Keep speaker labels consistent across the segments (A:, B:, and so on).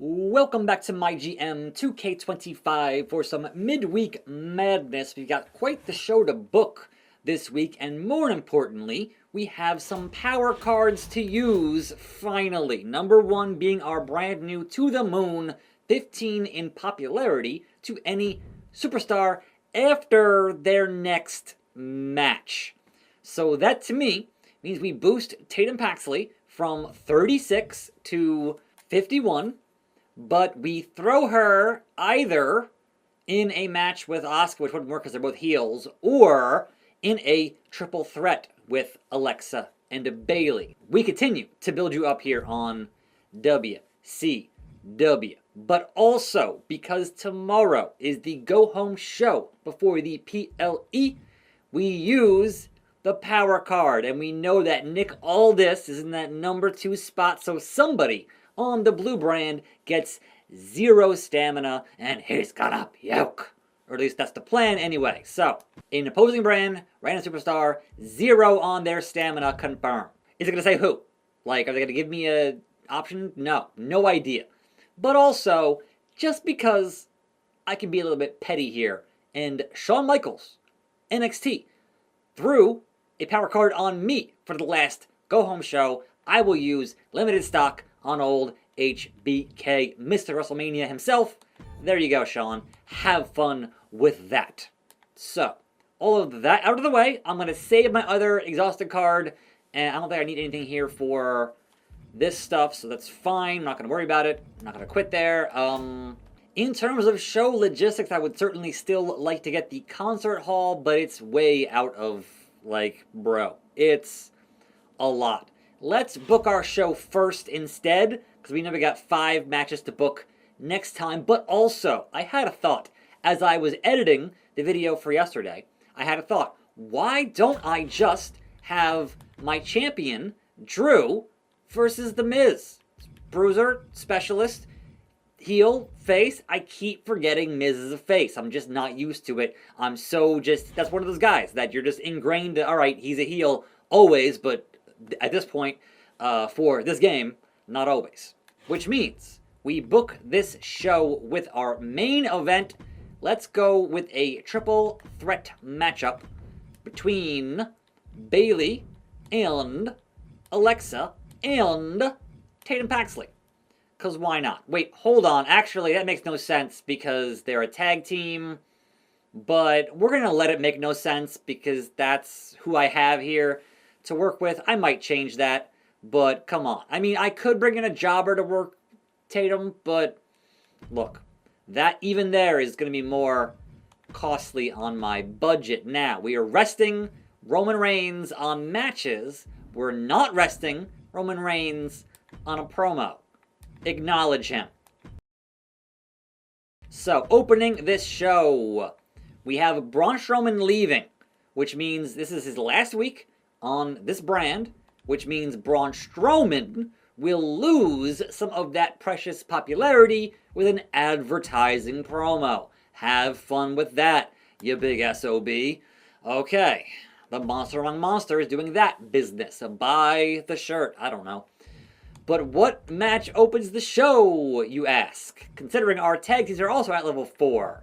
A: Welcome back to MyGM 2K25 for some midweek madness. We've got quite the show to book this week, and more importantly, we have some power cards to use finally. Number one being our brand new To the Moon 15 in popularity to any superstar after their next match. So that to me means we boost Tatum Paxley from 36 to 51. But we throw her either in a match with Asuka, which wouldn't work because they're both heels, or in a triple threat with Alexa and Bayley. We continue to build you up here on WCW. But also, because tomorrow is the go-home show before the PLE, we use the power card. And we know that Nick Aldis is in that number 2 spot, so somebody on the blue brand gets 0 stamina, and he's gonna puke. Or at least that's the plan anyway. So, in opposing brand, random superstar, 0 on their stamina, confirmed. Is it gonna say who? Like, are they gonna give me an option? No idea. But also, just because I can be a little bit petty here, and Shawn Michaels, NXT, threw a power card on me for the last go-home show, I will use limited stock on old HBK, Mr. WrestleMania himself. There you go, Sean. Have fun with that. So, all of that out of the way, I'm going to save my other exhausted card, and I don't think I need anything here for this stuff, so that's fine. I'm not going to worry about it. I'm not going to quit there. In terms of show logistics, I would certainly still like to get the concert hall, but it's way out of, like, bro. It's a lot. Let's book our show first instead, because we never got 5 matches to book next time. But also, I had a thought. As I was editing the video for yesterday, I had a thought. Why don't I just have my champion, Drew, versus The Miz? Bruiser, specialist, heel, face. I keep forgetting Miz is a face. I'm just not used to it. That's one of those guys that you're just ingrained to, all right, he's a heel always, but at this point, for this game, not always. Which means we book this show with our main event. Let's go with a triple threat matchup between Bayley and Alexa and Tatum Paxley. Because why not? Wait, hold on. Actually, that makes no sense because they're a tag team. But we're going to let it make no sense because that's who I have here to work with. I might change that, but come on. I mean, I could bring in a jobber to work Tatum, but look, that even there is going to be more costly on my budget. Now, we are resting Roman Reigns on matches. We're not resting Roman Reigns on a promo. Acknowledge him. So, opening this show, we have Braun Strowman leaving, which means this is his last week on this brand, which means Braun Strowman will lose some of that precious popularity with an advertising promo. Have fun with that, you big SOB. Okay, the Monster Among Monsters doing that business. Buy the shirt, I don't know. But what match opens the show, you ask? Considering our tag teams are also at level 4.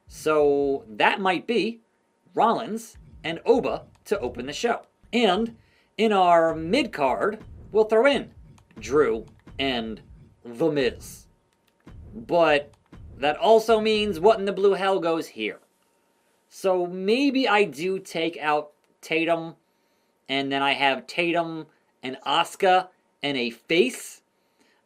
A: So that might be Rollins and Oba to open the show. And in our mid-card, we'll throw in Drew and The Miz. But that also means what in the blue hell goes here? So maybe I do take out Tatum, and then I have Tatum and Asuka and a face.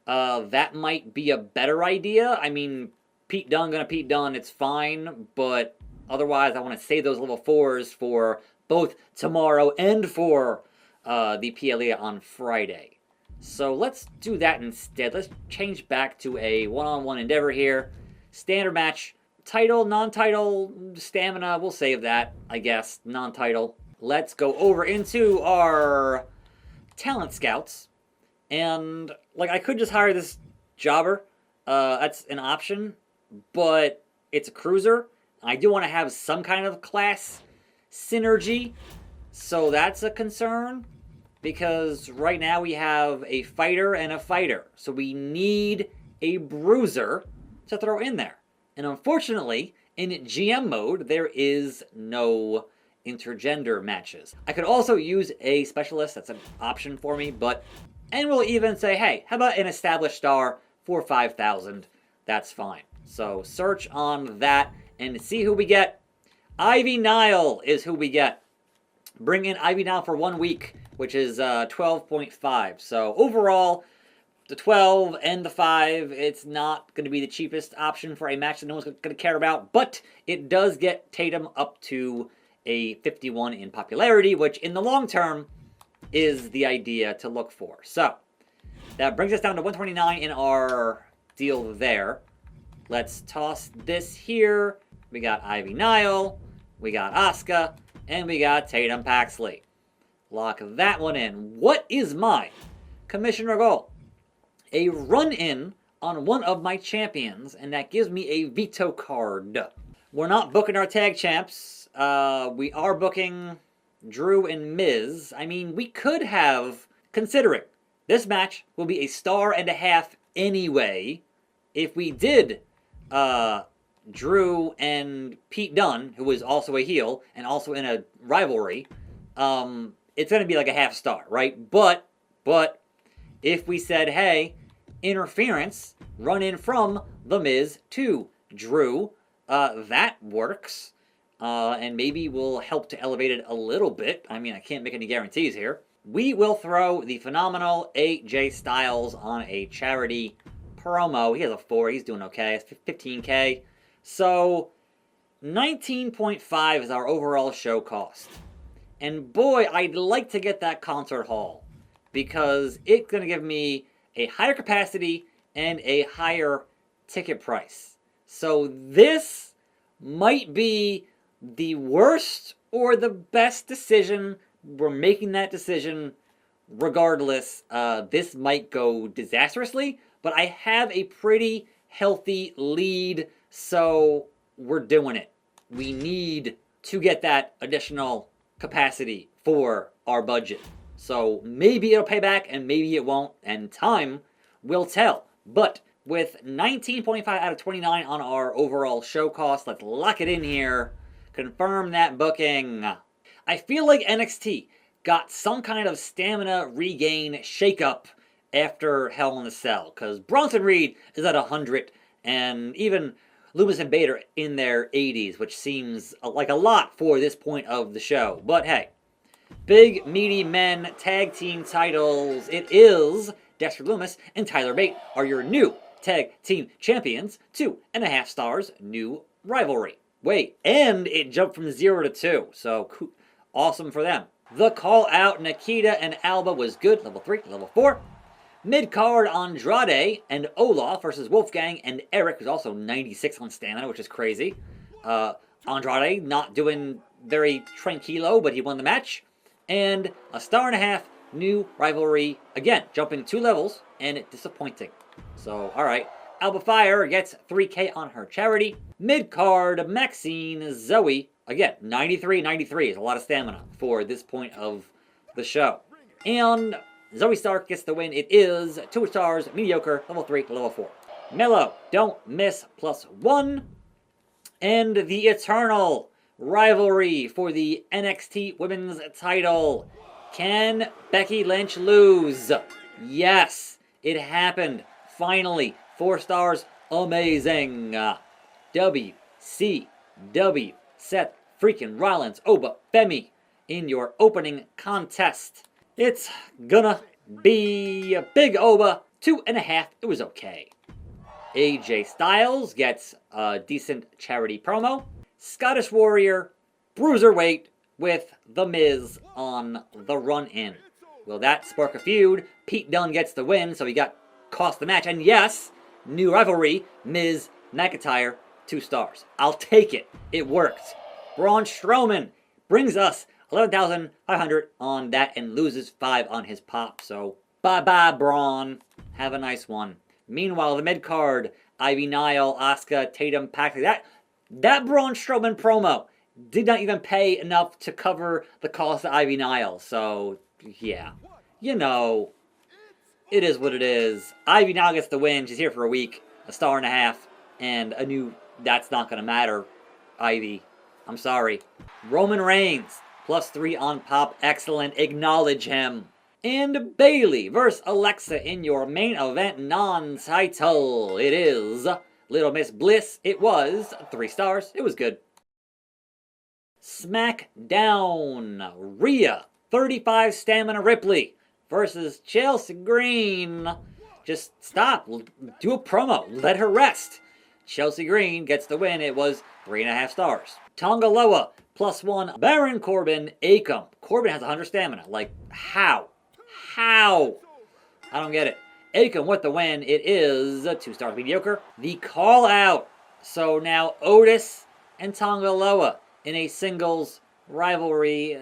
A: That might be a better idea. I mean, Pete Dunne, it's fine, but otherwise I want to save those level 4s for both tomorrow and for the PLE on Friday. So let's do that instead. Let's change back to a one-on-one endeavor here. Standard match. Title, non-title, stamina. We'll save that, I guess. Non-title. Let's go over into our talent scouts. And, like, I could just hire this jobber. That's an option. But it's a cruiser. I do want to have some kind of class synergy. So that's a concern. because right now we have a fighter and a fighter. So we need a bruiser to throw in there. And unfortunately, in GM mode, there is no intergender matches. I could also use a specialist, that's an option for me, and we'll even say, hey, how about an established star for 5,000? That's fine. So search on that and see who we get. Ivy Nile is who we get. Bring in Ivy Nile for 1 week, which is 12.5. So overall, the 12 and the 5, it's not going to be the cheapest option for a match that no one's going to care about, but it does get Tatum up to a 51 in popularity, which in the long term is the idea to look for. So that brings us down to 129 in our deal there. Let's toss this here. We got Ivy Nile, we got Asuka, and we got Tatum Paxley. Lock that one in. What is my commissioner goal? A run-in on one of my champions, and that gives me a veto card. We're not booking our tag champs. We are booking Drew and Miz. I mean, we could have, considering this match will be a star and a half anyway, if we did Drew and Pete Dunne, who is also a heel and also in a rivalry, it's going to be like a half star, right? But if we said, hey, interference, run in from The Miz to Drew, that works. And maybe will help to elevate it a little bit. I mean, I can't make any guarantees here. We will throw the phenomenal AJ Styles on a charity promo. He has a 4. He's doing okay. It's 15K. So 19.5 is our overall show cost. And boy, I'd like to get that concert hall, because it's going to give me a higher capacity and a higher ticket price. So this might be the worst or the best decision. We're making that decision regardless. This might go disastrously, but I have a pretty healthy lead, so we're doing it. We need to get that additional capacity for our budget. So maybe it'll pay back and maybe it won't, and time will tell. But with 19.5 out of 29 on our overall show cost, let's lock it in here. Confirm that booking. I feel like NXT got some kind of stamina regain shakeup after Hell in a Cell, because Bronson Reed is at 100, and even Loomis and Bader in their 80s, which seems like a lot for this point of the show. But hey, big meaty men tag team titles. It is Dexter Loomis and Tyler Bate are your new tag team champions. 2.5 stars, new rivalry. Wait, and it jumped from 0 to 2, so awesome for them. The call out Nikita and Alba was good, level 3, level 4. Mid-card Andrade and Olaf versus Wolfgang and Eric, who's also 96 on stamina, which is crazy. Andrade not doing very tranquilo, but he won the match. And a 1.5 star new rivalry, again, jumping 2 levels, and disappointing. So, alright. Alba Fire gets 3K on her charity. Mid-card Maxine Zoe, again, 93 is a lot of stamina for this point of the show. And Zoe Stark gets the win. It is 2 stars, mediocre, level 3 to level 4. Mello, don't miss, +1. And the eternal rivalry for the NXT Women's title. Can Becky Lynch lose? Yes, it happened. Finally, 4 stars, amazing. WCW, Seth freaking Rollins, Oba Femi in your opening contest. It's gonna be a big Oba, 2.5, it was okay. AJ Styles gets a decent charity promo. Scottish Warrior, Bruiserweight with The Miz on the run-in. Will that spark a feud? Pete Dunne gets the win, so he cost the match. And yes, new rivalry, Miz McIntyre, 2 stars. I'll take it. It worked. Braun Strowman brings us 11,500 on that and loses 5 on his pop. So bye-bye, Braun. Have a nice one. Meanwhile, the mid-card, Ivy Nile, Asuka, Tatum, Paxley. That Braun Strowman promo did not even pay enough to cover the cost of Ivy Nile. So, yeah. you know, it is what it is. Ivy now gets the win. She's here for a week, a star and a half, and a new that's not going to matter, Ivy. I'm sorry. Roman Reigns, +3 on Pop. Excellent. Acknowledge him. And Bailey versus Alexa in your main event non-title. It is Little Miss Bliss. It was 3 stars. It was good. SmackDown. Rhea, 35 stamina Ripley versus Chelsea Green. Just stop. Do a promo. Let her rest. Chelsea Green gets the win. It was 3.5 stars. Tonga Loa, +1. Baron Corbin, Akam. Corbin has 100 stamina. Like, how? How? I don't get it. Akam with the win. It is 2 stars mediocre. The call out. So now Otis and Tonga Loa in a singles rivalry.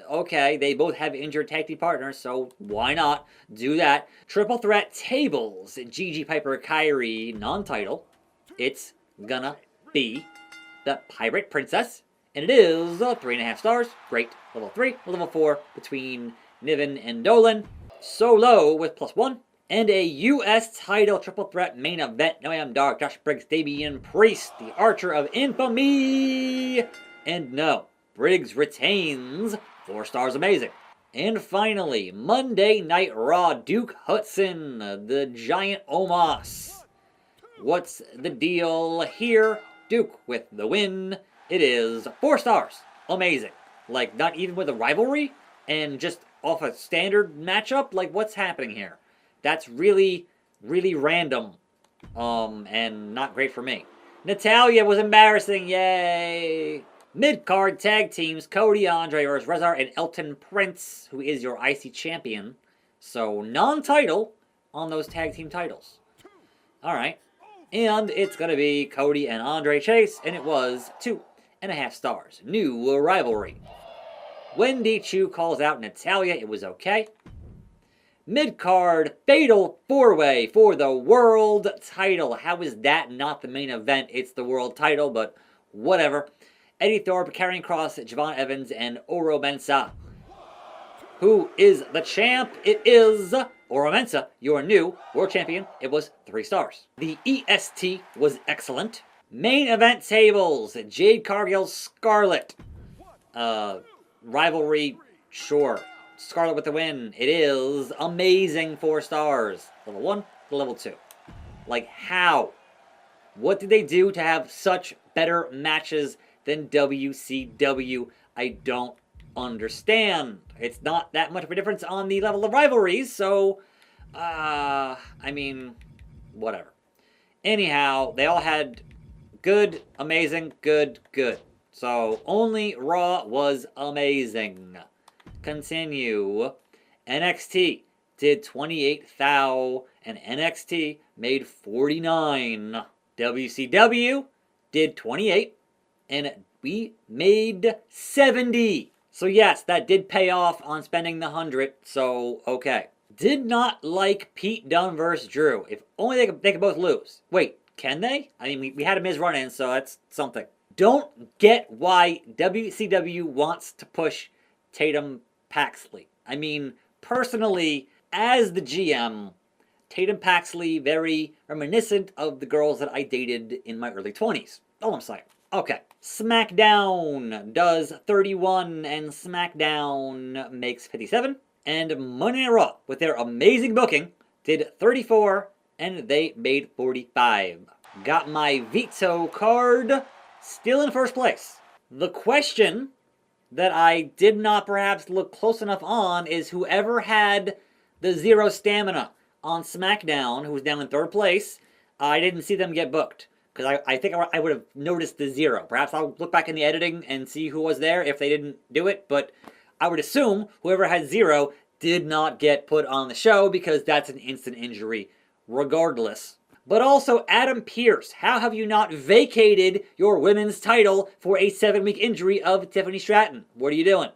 A: Okay, they both have injured tag team partners, so why not do that? Triple threat tables. Gigi Piper Kyrie, non-title. It's gonna be the Pirate Princess, and it is 3.5 stars. Great. Level 3, level 4 between Niven and Dolan. Solo with +1. And a U.S. title triple threat main event. Noam Dar, Josh Briggs, Damian Priest, the Archer of Infamy. And no, Briggs retains. 4 stars, amazing. And finally, Monday Night Raw, Duke Hudson, the Giant Omos. What's the deal here? Duke with the win. It is 4 stars. Amazing. Like, not even with a rivalry? And just off a standard matchup? Like, what's happening here? That's really, really random. And not great for me. Natalya was embarrassing. Yay! Mid-card tag teams, Cody, Andre versus Rezar, and Elton Prince, who is your IC champion. So, non-title on those tag team titles. Alright. And it's going to be Cody and Andre Chase, and it was 2.5 stars. New rivalry. Wendy Chu calls out Natalya. It was okay. Mid-card fatal 4-way for the world title. How is that not the main event? It's the world title, but whatever. Eddie Thorpe, Karrion Kross, Javon Evans, and Oro Mensah. Who is the champ? It is Oro Mensah, your new world champion. It was 3 stars. The EST was excellent. Main event tables. Jade Cargill, Scarlett. Rivalry, sure. Scarlett with the win. It is amazing 4 stars. Level 1 to level 2. Like, how? What did they do to have such better matches than WCW? I don't understand. It's not that much of a difference on the level of rivalries, so, I mean, whatever. Anyhow, they all had good, amazing, good, good. So, only Raw was amazing. Continue. NXT did 28 thou, and NXT made 49. WCW did 28, and we made 70. So yes, that did pay off on spending the 100, so okay. Did not like Pete Dunne versus Drew. If only they could both lose. Wait, can they? I mean, we had a Miz run in, so that's something. Don't get why WCW wants to push Tatum Paxley. I mean, personally, as the GM, Tatum Paxley, very reminiscent of the girls that I dated in my early 20s. All I'm saying. Okay. SmackDown does 31, and SmackDown makes 57. And Monday Night Raw, with their amazing booking, did 34, and they made 45. Got my veto card, still in first place. The question that I did not perhaps look close enough on is whoever had the 0 stamina on SmackDown, who was down in 3rd place, I didn't see them get booked. Because I think I would have noticed the 0. Perhaps I'll look back in the editing and see who was there if they didn't do it. But I would assume whoever had 0 did not get put on the show because that's an instant injury regardless. But also Adam Pearce. How have you not vacated your women's title for a 7-week injury of Tiffany Stratton? What are you doing?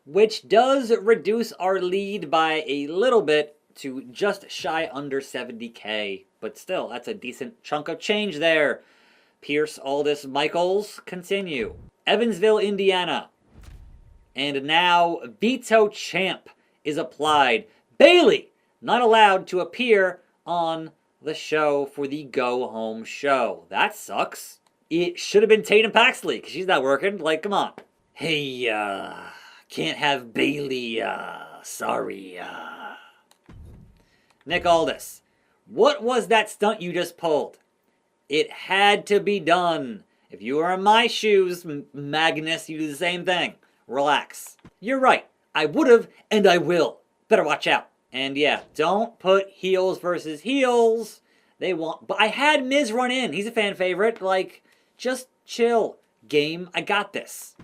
A: Which does reduce our lead by a little bit to just shy under 70K. But still, that's a decent chunk of change there. Pearce, Aldis, Michaels, continue. Evansville, Indiana. And now, Veto Champ is applied. Bailey, not allowed to appear on the show for the Go Home show. That sucks. It should have been Tatum Paxley, because she's not working. Like, come on. Hey, can't have Bailey, sorry, Nick Aldis, what was that stunt you just pulled? It had to be done. If you were in my shoes, Magnus, you do the same thing. Relax. You're right. I would've, and I will. Better watch out. And yeah, don't put heels versus heels. But I had Miz run in. He's a fan favorite. Like, just chill. Game, I got this.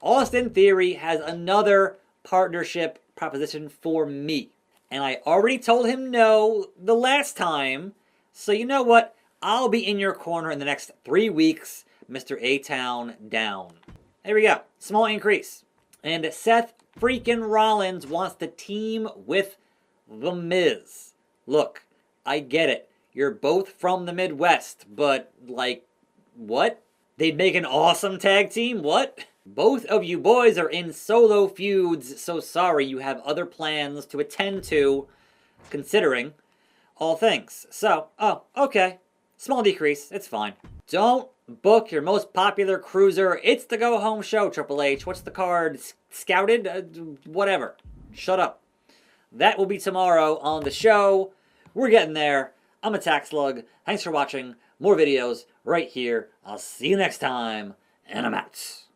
A: Austin Theory has another partnership proposition for me. And I already told him no the last time. So you know what? I'll be in your corner in the next 3 weeks, Mr. A-Town down. There we go. Small increase. And Seth freaking Rollins wants to team with The Miz. Look, I get it. You're both from the Midwest, but like, what? They'd make an awesome tag team? What? Both of you boys are in solo feuds, so sorry you have other plans to attend to, considering all things. So, oh, okay. Small decrease, it's fine. Don't book your most popular cruiser. It's the Go Home show, Triple H. What's the card? Scouted? Whatever. Shut up. That will be tomorrow on the show. We're getting there. I'm attackslug. Thanks for watching. More videos right here. I'll see you next time, and I'm out.